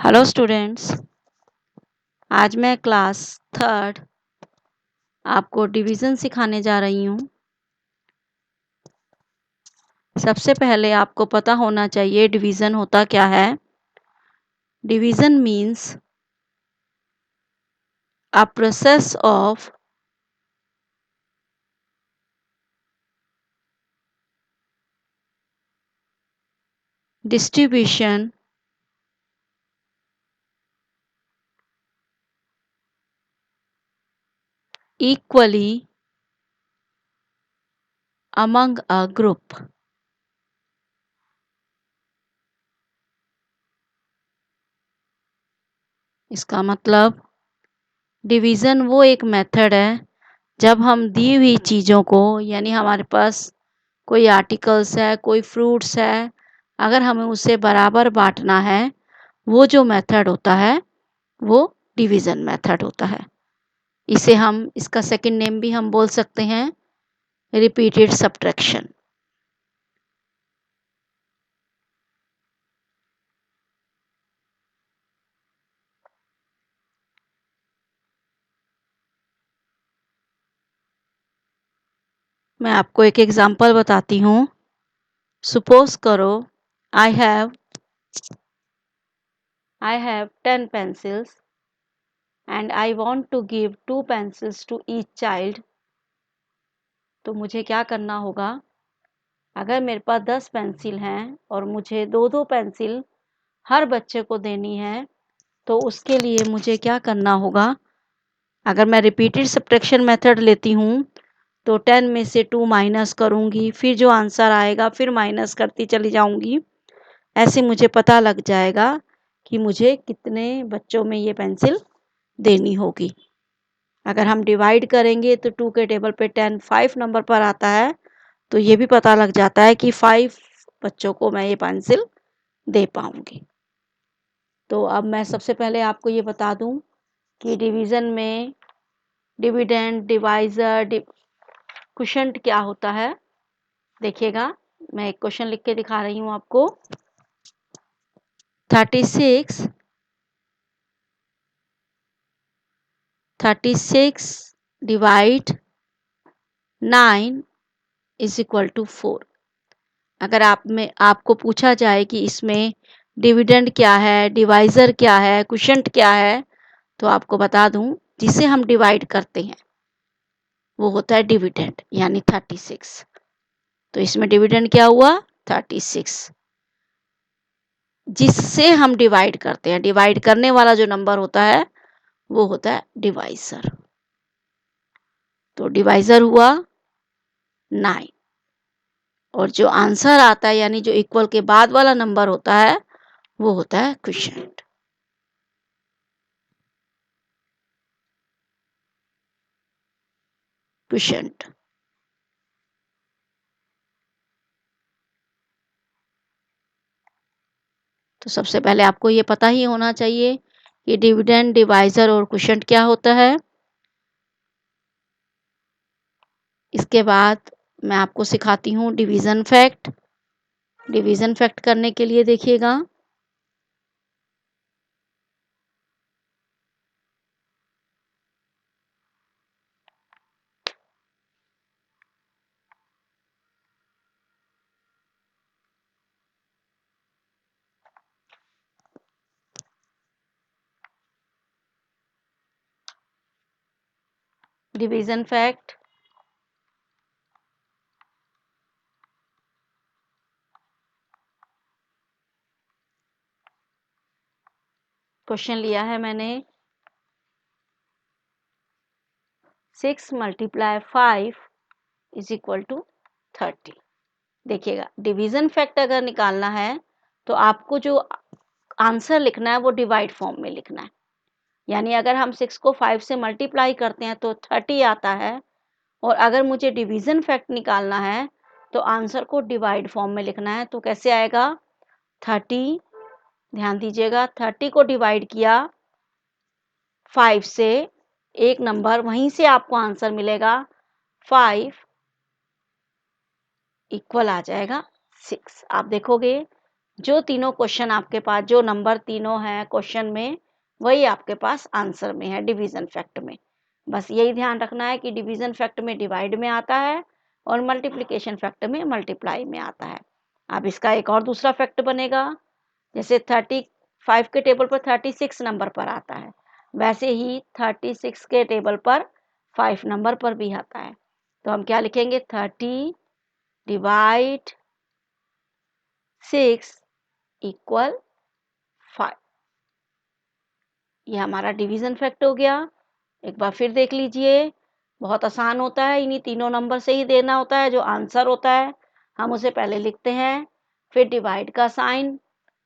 Hello students, आज मैं class third आपको डिवीज़न सिखाने जा रही हूँ। सबसे पहले आपको पता होना चाहिए डिवीज़न होता क्या है। Division means a process of distribution equally among a group। इसका मतलब डिवीज़न वो एक मेथड है जब हम दी हुई चीज़ों को, यानी हमारे पास कोई आर्टिकल्स है, कोई फ्रूट्स है, अगर हमें उसे बराबर बांटना है, वो जो मेथड होता है वो डिवीज़न मेथड होता है। इसे हम इसका सेकंड नेम भी हम बोल सकते हैं रिपीटेड सब्ट्रैक्शन। मैं आपको एक एग्जांपल बताती हूँ। सपोज करो I have 10 pencils and I want to give 2 pencils to each child. तो मुझे क्या करना होगा? अगर मेरे पास 10 पेंसिल हैं और मुझे 2-2 पेंसिल हर बच्चे को देनी है, तो उसके लिए मुझे क्या करना होगा? अगर मैं रिपीटेड सब्ट्रैक्शन मेथड लेती हूँ तो 10 में से 2 माइनस करूँगी, फिर जो आंसर आएगा फिर माइनस करती चली जाऊँगी। ऐसे मुझे पता लग जाएगा कि मुझे कितने बच्चों में ये पेंसिल देनी होगी। अगर हम डिवाइड करेंगे तो 2 के टेबल पे 10 5 नंबर पर आता है, तो ये भी पता लग जाता है कि 5 बच्चों को मैं ये पेंसिल दे पाऊँगी। तो अब मैं सबसे पहले आपको ये बता दूँ कि डिवीज़न में डिविडेंड, डिवाइज़र, क्वोशंट क्या होता है। देखिएगा, मैं एक क्वेश्चन लिख के दिखा रही हूँ आपको। 36 डिवाइड 9 इज इक्वल टू 4। अगर आपको पूछा जाए कि इसमें डिविडेंड क्या है, डिवाइज़र क्या है, क्वोशंट क्या है, तो आपको बता दूं जिसे हम डिवाइड करते हैं वो होता है डिविडेंड, यानी 36। तो इसमें डिविडेंड क्या हुआ? 36। जिससे हम डिवाइड करते हैं, डिवाइड करने वाला जो नंबर होता है वो होता है डिवाइज़र। तो डिवाइज़र हुआ 9 और जो आंसर आता है, यानी जो इक्वल के बाद वाला नंबर होता है वो होता है क्वोशंट। क्वोशंट तो सबसे पहले आपको ये पता ही होना चाहिए कि डिविडेंड, डिवाइज़र और क्वोशंट क्या होता है। इसके बाद मैं आपको सिखाती हूँ डिवीज़न फैक्ट। डिवीज़न फैक्ट करने के लिए देखिएगा, डिवीज़न फैक्ट क्वेश्चन लिया है मैंने 6 × 5 इज इक्वल टू 30। देखिएगा, डिवीज़न फैक्ट अगर निकालना है तो आपको जो आंसर लिखना है वो डिवाइड फॉर्म में लिखना है। यानी अगर हम 6 को 5 से मल्टीप्लाई करते हैं तो 30 आता है, और अगर मुझे डिवीज़न फैक्ट निकालना है तो आंसर को डिवाइड फॉर्म में लिखना है। तो कैसे आएगा? 30, ध्यान दीजिएगा, 30 को डिवाइड किया 5 से, एक नंबर वहीं से आपको आंसर मिलेगा 5 इक्वल आ जाएगा 6। आप देखोगे जो तीनों क्वेश्चन आपके पास, जो नंबर तीनों हैं क्वेश्चन में, वही आपके पास आंसर में है डिवीजन फैक्ट में। बस यही ध्यान रखना है कि डिवीजन फैक्ट में डिवाइड में आता है और मल्टीप्लिकेशन फैक्ट में मल्टीप्लाई में आता है। अब इसका एक और दूसरा फैक्ट बनेगा, जैसे 35 के टेबल पर 36 नंबर पर आता है, वैसे ही 36 के टेबल पर 5 नंबर पर भी आता है। तो हम क्या लिखेंगे, 30 डिवाइड 6 इक्वल 5। ये हमारा डिवीजन फैक्ट हो गया। एक बार फिर देख लीजिए, बहुत आसान होता है, इन्हीं तीनों नंबर से ही देना होता है। जो आंसर होता है हम उसे पहले लिखते हैं, फिर डिवाइड का साइन,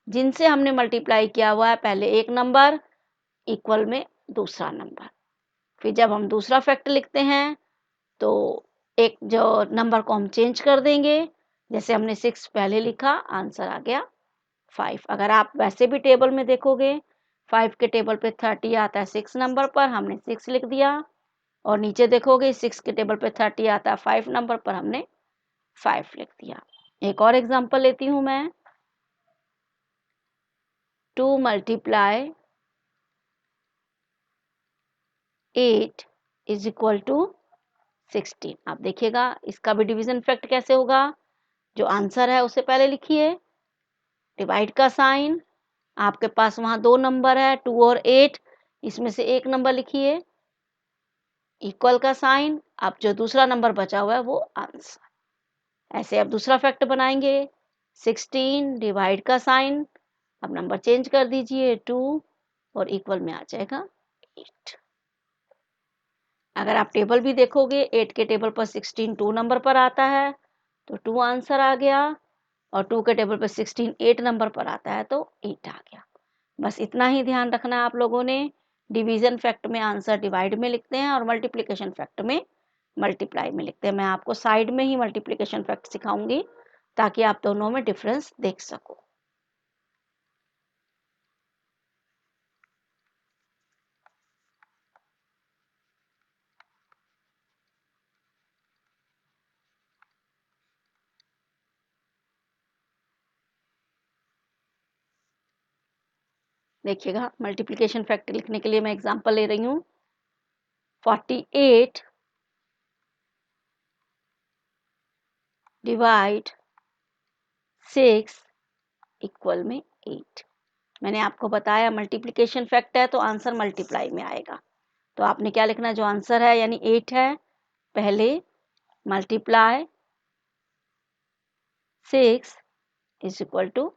जिनसे हमने मल्टीप्लाई किया हुआ है पहले एक नंबर, इक्वल में दूसरा नंबर। फिर जब हम दूसरा फैक्ट लिखते हैं तो एक जो नंबर को हम चेंज कर देंगे, जैसे हमने 6 पहले लिखा, आंसर आ गया 5। अगर आप वैसे भी टेबल में देखोगे, 5 के टेबल पे 30 आता है 6 नंबर पर, हमने 6 लिख दिया। और नीचे देखोगे 6 के टेबल पे 30 आता है 5 नंबर पर, हमने 5 लिख दिया। एक और एग्जांपल लेती हूं मैं, 2 मल्टीप्लाई 8 इज इक्वल टू 16। आप देखिएगा इसका भी डिवीजन फैक्ट कैसे होगा। जो आंसर है उसे पहले लिखिए, डिवाइड का साइन, आपके पास वहां दो नंबर है 2 और 8, इसमें से एक नंबर लिखिए, इक्वल का साइन, अब जो दूसरा नंबर बचा हुआ है वो आंसर। ऐसे अब दूसरा फैक्ट बनाएंगे, 16 डिवाइड का साइन, अब नंबर चेंज कर दीजिए 2 और इक्वल में आ जाएगा 8। अगर आप टेबल भी देखोगे, 8 के टेबल पर 16 2 नंबर पर आता है तो 2 आंसर आ गया, और 2 के टेबल पर 16 8 नंबर पर आता है तो 8 आ गया। बस इतना ही ध्यान रखना है आप लोगों ने। डिवीजन फैक्ट में आंसर डिवाइड में लिखते हैं और मल्टीप्लिकेशन फैक्ट में मल्टीप्लाई में लिखते हैं। मैं आपको साइड में ही मल्टीप्लिकेशन फैक्ट सिखाऊंगी ताकि आप दोनों में डिफरेंस देख सको। देखिएगा, मल्टीप्लिकेशन फैक्ट लिखने के लिए मैं एग्जांपल ले रही हूँ, 48 डिवाइड 6 इक्वल में 8। मैंने आपको बताया मल्टीप्लिकेशन फैक्ट है तो आंसर मल्टीप्लाई में आएगा। तो आपने क्या लिखना है, जो आंसर है यानी 8 है, पहले मल्टीप्लाई 6 इज इक्वल टू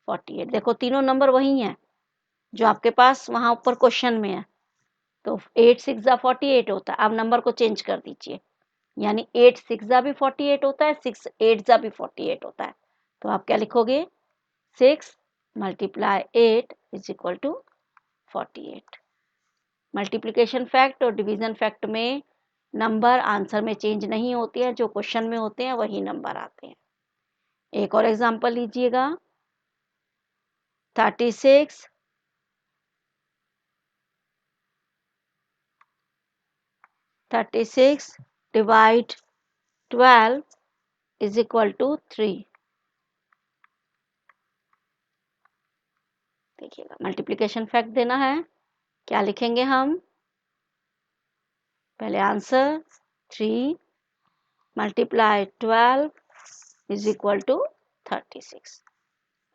48। देखो तीनों नंबर वही हैं जो आपके पास वहां ऊपर क्वेश्चन में है, तो 8 6 जा 48 होता है। अब नंबर को चेंज कर दीजिए, यानी 8 6 जा भी 48 होता है, 6 8 जा भी 48 होता है। तो आप क्या लिखोगे, 6 multiply 8 is equal to 48। Multiplication fact और डिवीजन फैक्ट में नंबर आंसर में चेंज नहीं होती है, जो क्वेश्चन में होते हैं वही नंबर आते हैं। एक और एग्जांपल लीजिएगा, 36 डिवाइड 12 इज इक्वल टू 3। देखिएगा, मल्टीप्लिकेशन फैक्ट देना है, क्या लिखेंगे हम, पहले answer 3 multiply 12 is equal to 36।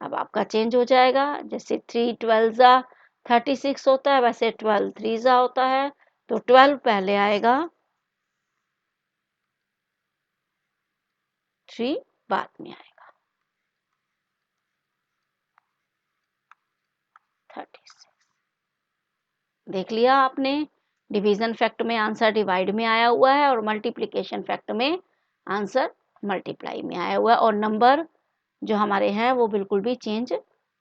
अब आपका चेंज हो जाएगा, जैसे 3 12 जा 36 होता है, वैसे 12 3 जा होता है, तो 12 पहले आएगा, 3 बाद में आएगा, 36। देख लिया आपने, डिवीजन फैक्ट में आंसर डिवाइड में आया हुआ है और मल्टीप्लिकेशन फैक्ट में आंसर मल्टीप्लाई में आया हुआ है, और नंबर जो हमारे हैं वो बिल्कुल भी चेंज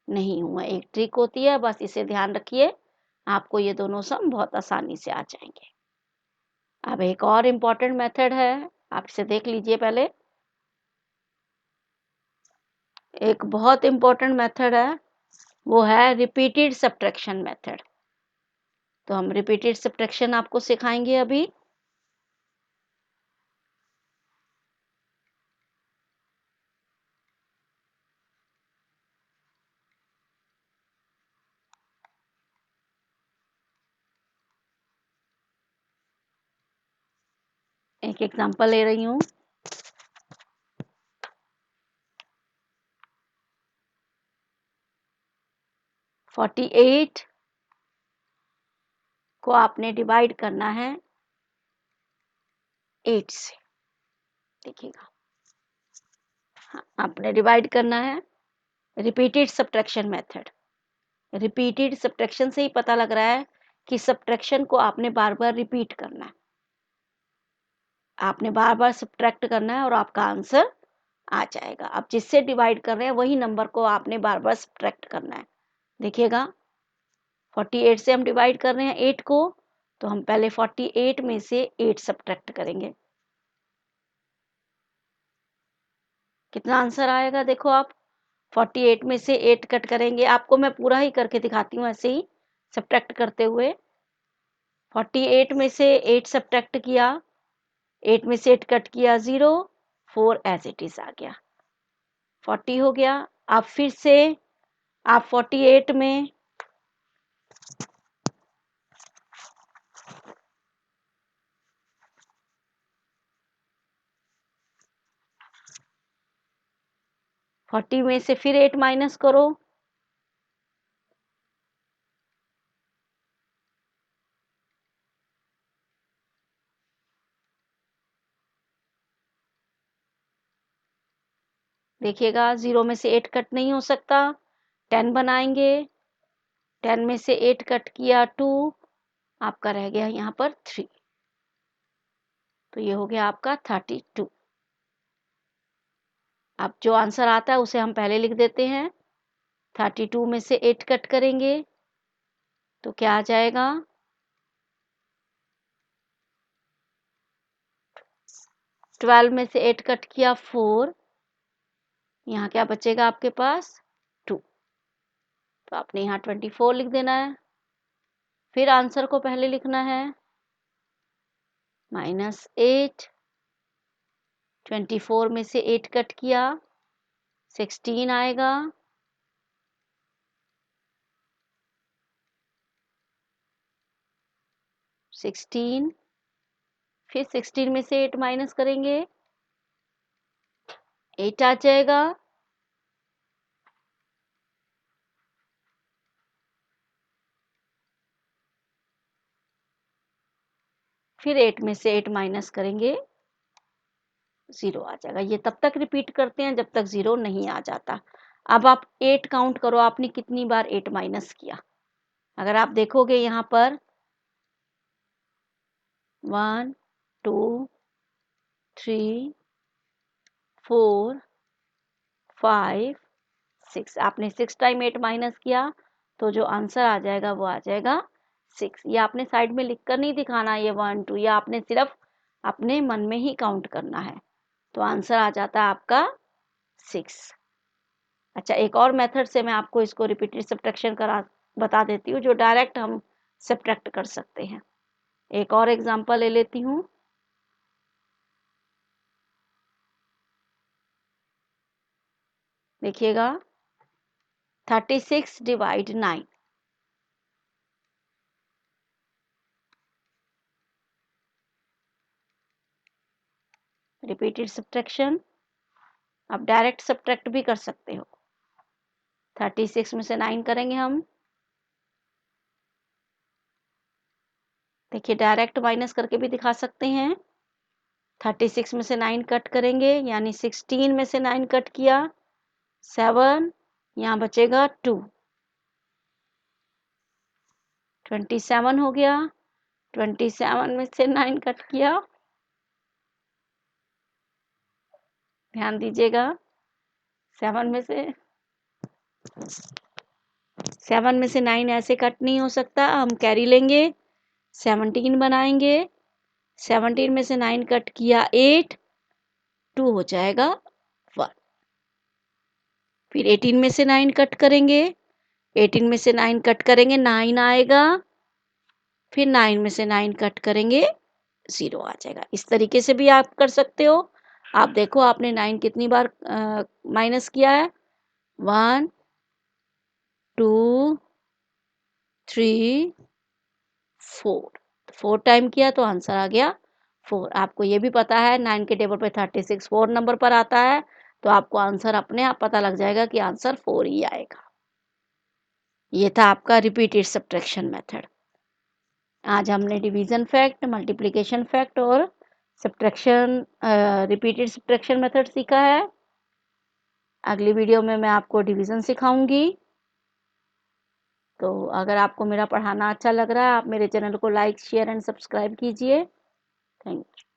नहीं हुआ। एक ट्रिक होती है, बस इसे ध्यान रखिए, आपको ये दोनों सम बहुत आसानी से आ जाएंगे। अब एक और इम्पॉर्टेंट मेथड है, आप इसे देख लीजिए पहले। एक बहुत इम्पॉर्टेंट मेथड है, वो है रिपीटेड सब्ट्रैक्शन मेथड। तो हम रिपीटेड सब्ट्रैक्शन आपको सिखाएंगे अभी। एक एग्जांपल ले रही हूँ। 48 को आपने डिवाइड करना है 8 से। देखिएगा, हाँ, आपने डिवाइड करना है repeated subtraction method. Repeated subtraction से ही पता लग रहा है कि सब्ट्रैक्शन को आपने बार बार रिपीट करना है, आपने बार बार सब्ट्रैक्ट करना है और आपका आंसर आ जाएगा। अब जिससे डिवाइड कर रहे हैं वही नंबर को आपने बार बार सब्ट्रैक्ट करना है। देखिएगा, 48 से हम डिवाइड कर रहे हैं 8 को, तो हम पहले 48 में से 8 सब्ट्रैक्ट करेंगे। कितना आंसर आएगा देखो आप, 48 में से 8 कट करेंगे। आपको मैं पूरा ही करके दिखाती हूँ ऐसे ही सब्ट्रैक्ट करते हुए। 48 में से 8 सब्ट्रैक्ट किया, 8 में से 8 कट किया 0, 4 एज इट इज आ गया, 40 हो गया। अब फिर से आप 48 में 40 में से फिर 8 माइनस करो, देखिएगा 0 में से 8 कट नहीं हो सकता, 10 बनाएंगे, 10 में से 8 कट किया 2, आपका रह गया यहाँ पर 3, तो ये हो गया आपका 32। अब जो आंसर आता है उसे हम पहले लिख देते हैं। 32 में से 8 कट करेंगे तो क्या आ जाएगा, 12 में से 8 कट किया 4, यहाँ क्या बचेगा आपके पास 2, तो आपने यहाँ 24 लिख देना है। फिर आंसर को पहले लिखना है, -8, 24 में से 8 कट किया 16 आएगा, 16, फिर 16 में से 8 माइनस करेंगे 8 आ जाएगा, फिर 8 में से 8 माइनस करेंगे 0 आ जाएगा। ये तब तक रिपीट करते हैं जब तक 0 नहीं आ जाता। अब आप 8 काउंट करो, आपने कितनी बार 8 माइनस किया। अगर आप देखोगे यहाँ पर 1 2 3 4 5 6, आपने 6 टाइम 8 माइनस किया तो जो आंसर आ जाएगा वो आ जाएगा 6। ये आपने साइड में लिख कर नहीं दिखाना ये 1 2, या आपने सिर्फ अपने मन में ही काउंट करना है, तो आंसर आ जाता है आपका 6। अच्छा, एक और मेथड से मैं आपको इसको रिपीटेड सब्ट्रैक्शन करा बता देती हूँ जो डायरेक्ट हम सब्ट्रैक्ट कर सकते हैं। एक और एग्जांपल ले लेती हूँ। देखिएगा, 36 डिवाइड 9, रिपीटेड सब्ट्रैक्शन। आप डायरेक्ट सब्ट्रैक्ट भी कर सकते हो। 36 में से 9 करेंगे हम, देखिए डायरेक्ट माइनस करके भी दिखा सकते हैं। 36 में से 9 कट करेंगे यानी 16 में से 9 कट किया 7, यहाँ बचेगा 2, 27 हो गया। 27 में से 9 कट किया, ध्यान दीजिएगा, 7 में से 9 ऐसे कट नहीं हो सकता, हम कैरी लेंगे, 17 बनाएंगे, 17 में से 9 कट किया 8, 2 हो जाएगा 1। फिर 18 में से 9 कट करेंगे, 18 में से 9 कट करेंगे 9 आएगा, फिर 9 में से 9 कट करेंगे 0 आ जाएगा। इस तरीके से भी आप कर सकते हो। आप देखो आपने 9 कितनी बार माइनस किया है, 1 2 3 4, 4 टाइम किया तो आंसर आ गया 4। आपको ये भी पता है 9 के टेबल पे 36 4 नंबर पर आता है, तो आपको आंसर अपने आप पता लग जाएगा कि आंसर 4 ही आएगा। ये था आपका रिपीटेड सब्ट्रैक्शन मेथड। आज हमने डिवीजन फैक्ट, मल्टीप्लिकेशन फैक्ट और सब्ट्रैक्शन रिपीटेड सब्ट्रैक्शन मेथड सीखा है। अगली वीडियो में मैं आपको डिवीजन सिखाऊंगी। तो अगर आपको मेरा पढ़ाना अच्छा लग रहा है, आप मेरे चैनल को लाइक, शेयर एंड सब्सक्राइब कीजिए। Thank you.